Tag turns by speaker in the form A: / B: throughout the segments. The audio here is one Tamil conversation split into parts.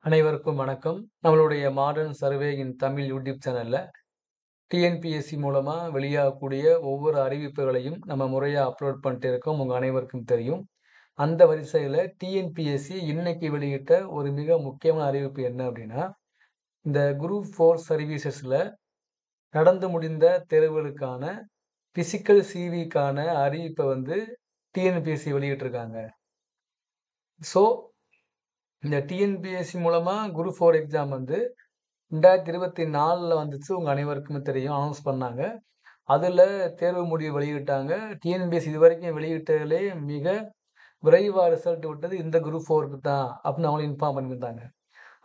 A: அனைவருக்கும் வணக்கம். நம்மளுடைய மாடர்ன் சர்வே இன் தமிழ் யூடியூப் சேனல்ல டிஎன்பிஎஸ்சி மூலமா வெளியாகக்கூடிய ஒவ்வொரு அறிவிப்புகளையும் நம்ம முறையா அப்லோட் பண்ணிட்டு இருக்கோம். உங்க அனைவருக்கும் தெரியும். அந்த வரிசையில டிஎன்பிஎஸ்சி இன்னைக்கு வெளியிட்ட ஒரு மிக முக்கியமான அறிவிப்பு என்ன அப்படின்னா, இந்த குரூப் 4 சர்வீசஸ்ல நடந்து முடிந்த தேர்வுகளுக்கான பிசிக்கல் சிவிக்கான அறிவிப்பை டிஎன்பிஎஸ்சி வெளியிட்டிருக்காங்க. ஸோ இந்த டிஎன்பிஎஸ்சி மூலமா குரூப் 4 எக்ஸாம் 2024ல வந்துச்சு. உங்க அனைவருக்குமே தெரியும். அனௌன்ஸ் பண்ணாங்க. அதுல தேர்வு முடிவு வெளியிட்டாங்க. டிஎன்பிஎஸ்சி இதுவரைக்கும் வெளியிட்டதிலே மிக விரைவா ரிசல்ட் விட்டது இந்த குரூப் 4க்கு தான் அப்படின்னு அவங்களும் இன்ஃபார்ம் பண்ணியிருந்தாங்க.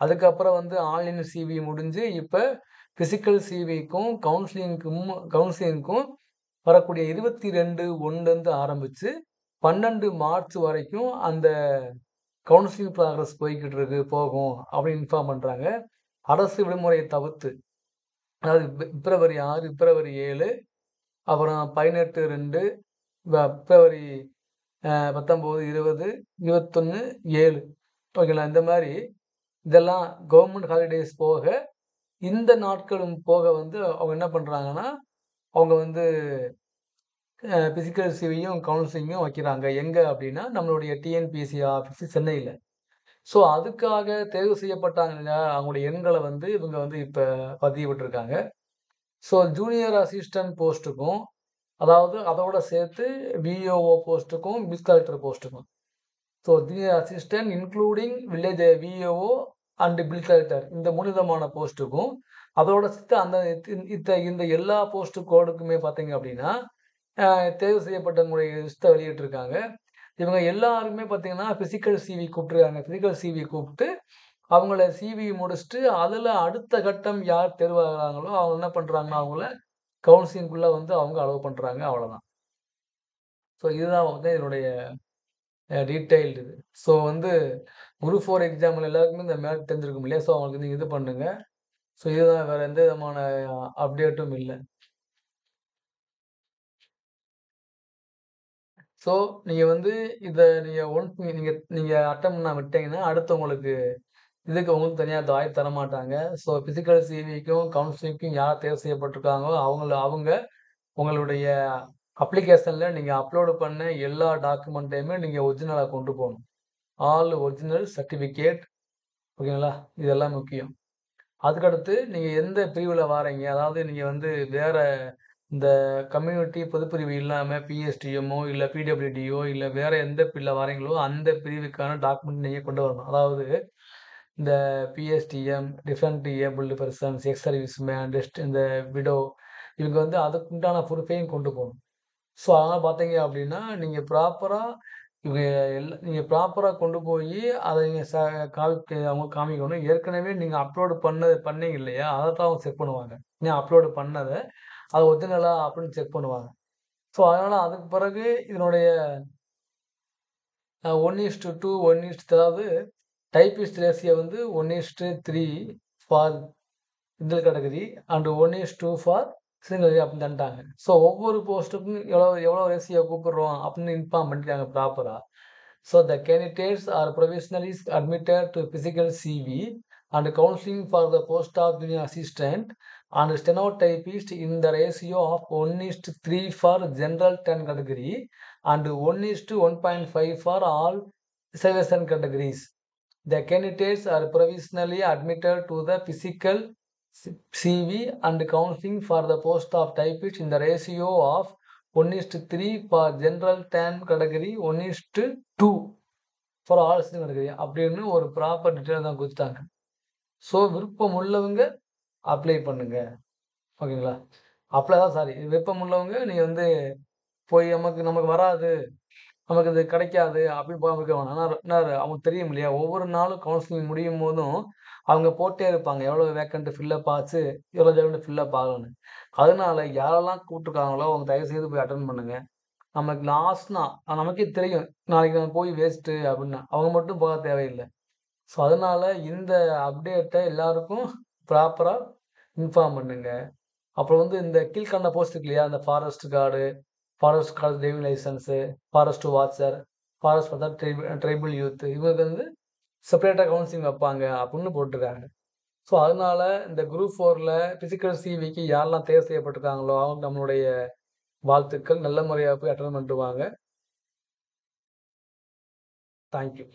A: அதுக்கப்புறம் ஆன்லைன் சிவி முடிஞ்சு இப்ப பிசிக்கல் சிவிக்கும் கவுன்சிலிங்க்கும் வரக்கூடிய 22/1 ஆரம்பிச்சு 12 மார்ச் வரைக்கும் அந்த கவுன்சிலிங் ப்ராக்ரஸ் போகும் அப்படின்னு இன்ஃபார்ம் பண்றாங்க. அரசு விடுமுறையை தவிர்த்து, அதாவது பிப்ரவரி 6, பிப்ரவரி 7, அப்புறம் 18/2, பிப்ரவரி 19, 20, 21, 7 ஓகேங்களா? இந்த மாதிரி இதெல்லாம் கவர்மெண்ட் ஹாலிடேஸ் போக இந்த நாட்களும் போக அவங்க என்ன பண்றாங்கன்னா, அவங்க பிசிக்கல் சிவியும் கவுன்சிலிங்கும் வைக்கிறாங்க. எங்க அப்படின்னா, நம்மளுடைய டிஎன்பிஎஸ்சி ஆஃபீஸ் சென்னையில. ஸோ அதுக்காக தேர்வு செய்யப்பட்டாங்க இல்லையா? அவங்களுடைய எண்கள இவங்க இப்ப பதிவிட்டிருக்காங்க. ஸோ ஜூனியர் அசிஸ்டன்ட் போஸ்ட்டுக்கும், அதாவது அதோட சேர்த்து விஏஓ போஸ்ட்டுக்கும், பில் கலெக்டர் போஸ்ட்டுக்கும். So junior assistant including village VAO and bill collector இந்த 3 விதமான போஸ்ட்டுக்கும், அதோட சேர்த்து அந்த இந்த எல்லா போஸ்ட் கோடுக்குமே பார்த்தீங்க அப்படின்னா, தேர்வு செய்யப்பட்டவங்களுடைய லிஸ்ட்ட வெளியிட்டிருக்காங்க. இவங்க எல்லாருமே பார்த்தீங்கன்னா, பிசிக்கல் சிவி கூப்பிட்டுருக்காங்க. பிசிக்கல் சிவி கூப்பிட்டு, அவங்கள சிவி முடிச்சுட்டு, அதுல அடுத்த கட்டம் யார் தேர்வாகுறாங்களோ, அவங்க என்ன பண்றாங்கன்னா, அவங்கள கவுன்சிலிங்குள்ள அவங்க அலோவ் பண்றாங்க. அவ்வளோதான். ஸோ இதுதான் இதனுடைய டீட்டெயில்டு இது. ஸோ குரூப் 4 எக்ஸாம்ல எல்லாருக்குமே இந்த மேட்டர் தெரிஞ்சிருக்கும் இல்லையா? ஸோ அவங்களுக்கு நீங்க இது பண்ணுங்க. ஸோ இதுதான், வேற எந்த விதமான அப்டேட்டும் இல்ல. ஸோ நீங்க இத நீங்க ஒன்ஸ் நீங்க நீங்க அட்டெம்ப்ட் பண்ண விட்டீங்கன்னா, அடுத்து உங்களுக்கு தனியா தாய் தரமாட்டாங்க. ஸோ பிசிக்கல் சிவிக்கும், கவுன்சிலிங்க்கும் யார் தேர்வு செய்யப்பட்டிருக்காங்களோ, அவங்க உங்களுடைய அப்ளிகேஷன்ல நீங்க அப்லோட் பண்ண எல்லா டாக்குமெண்ட்டையுமே நீங்க ஒரிஜினலா கொண்டு போணும். ஆல் ஒரிஜினல் சர்டிஃபிகேட் ஓகேங்களா? இதெல்லாம் முக்கியம். அதுக்கடுத்து நீங்க எந்த பிரிவுல வாரீங்க? அதாவது நீங்க வேற இந்த கம்யூனிட்டி பொதுப்பிரிவு இல்லாம பிஎஸ்டிஎம்மோ, இல்ல பிடபிள்யூடியோ, இல்ல வேற எந்த பிரிவுல வாரீங்களோ, அந்த பிரிவுக்கான டாக்குமெண்ட் நீங்க கொண்டு வரணும். அதாவது இந்த PSTM, different abled persons, ex service man, இந்த விடோ இவங்க அதுக்குண்டான ப்ரூஃபையும் கொண்டு போணும். ஸோ அதனால பார்த்தீங்க அப்படின்னா, இவங்க நீங்க ப்ராப்பரா கொண்டு போயி அத நீங்க அவங்களுக்கு காமிக்கணும். ஏற்கனவே நீங்க அப்லோட் பண்ணீங்க இல்லையா? அதத்தான் அவங்க செக் பண்ணுவாங்க. நீங்க அப்லோட் பண்ணத, அது ஒரிஜினலா அப்படின்னு செக் பண்ணுவாங்க. ஸோ அதனால அதுக்கு பிறகு இதனுடைய 1:2, 1:3 அதாவது typist ratio 1:3 for general category and 1:2 for single அப்படின்னு தந்துட்டாங்க. ஸோ ஒவ்வொரு போஸ்ட்டுக்கும் எவ்வளோ ரேஷியோ கூப்பிடுறோம் அப்படின்னு இன்ஃபார்ம் பண்ணிட்டாங்க ப்ராப்பரா. So the candidates are provisionally admitted to physical CV and counselling for the post of junior assistant and steno typist in the ratio of 1:3 for general 10 category and 1:1.5 for all reservation categories. The candidates are provisionally admitted to the physical CV and counseling for the post of typist in the ratio of 1:3 for general 10 category, 1:2 for all category அப்படின்னு ஒரு ப்ராப்பர் டீட்டெயில் தான் கொடுத்துட்டாங்க. ஸோ விருப்பம் உள்ளவங்க அப்ளை பண்ணுங்க. ஓகேங்களா? விருப்பம் உள்ளவங்க நீங்க போய் நமக்கு வராது, நமக்கு இது கிடைக்காது அப்படின்னு போகாம இருக்க வேணாம். அவங்களுக்கு தெரியும் இல்லையா? ஒவ்வொரு நாளும் கவுன்சிலிங் முடியும்போதும் அவங்க போட்டே இருப்பாங்க. எவ்வளவு வேக்கன்ட் ஃபில்லப் ஆச்சு, எவ்வளவு வேக்கன்ட் ஃபில்லப் ஆகலன்னு. அதனால யாரெல்லாம் கூப்பிட்டுருக்காங்களோ அவங்க தயவு செய்து போய் அட்டெண்ட் பண்ணுங்க. நமக்கு லாஸ்ட்னா நமக்கே தெரியும். நாளைக்கு நம்ம போய் வேஸ்ட்டு அப்படின்னு. அவங்க மட்டும் போக தேவையில்ல. ஸோ அதனால இந்த அப்டேட்ட எல்லாருக்கும் ப்ராப்பரா இன்ஃபார்ம் பண்ணுங்க. அப்புறம் இந்த கீழ்க்கண்ட போஸ்ட் இருக்கு இல்லையா? அந்த forest card, forest card driving licence, forest watcher, forest tribal youth இவங்களுக்கு செப்பரேட்டா கவுன்சிலிங் வைப்பாங்க அப்படின்னு போட்டிருக்காங்க. ஸோ, அதனால இந்த குரூப் 4ல பிசிக்கல் சிவிக்கு யாரெல்லாம் தேர்வு செய்யப்பட்டிருக்காங்களோ, அவங்களுக்கு நம்மளுடைய வாழ்த்துக்கள். நல்ல முறையா போய் அட்டெண்ட் பண்ணிட்டு வாங்க. Thank you.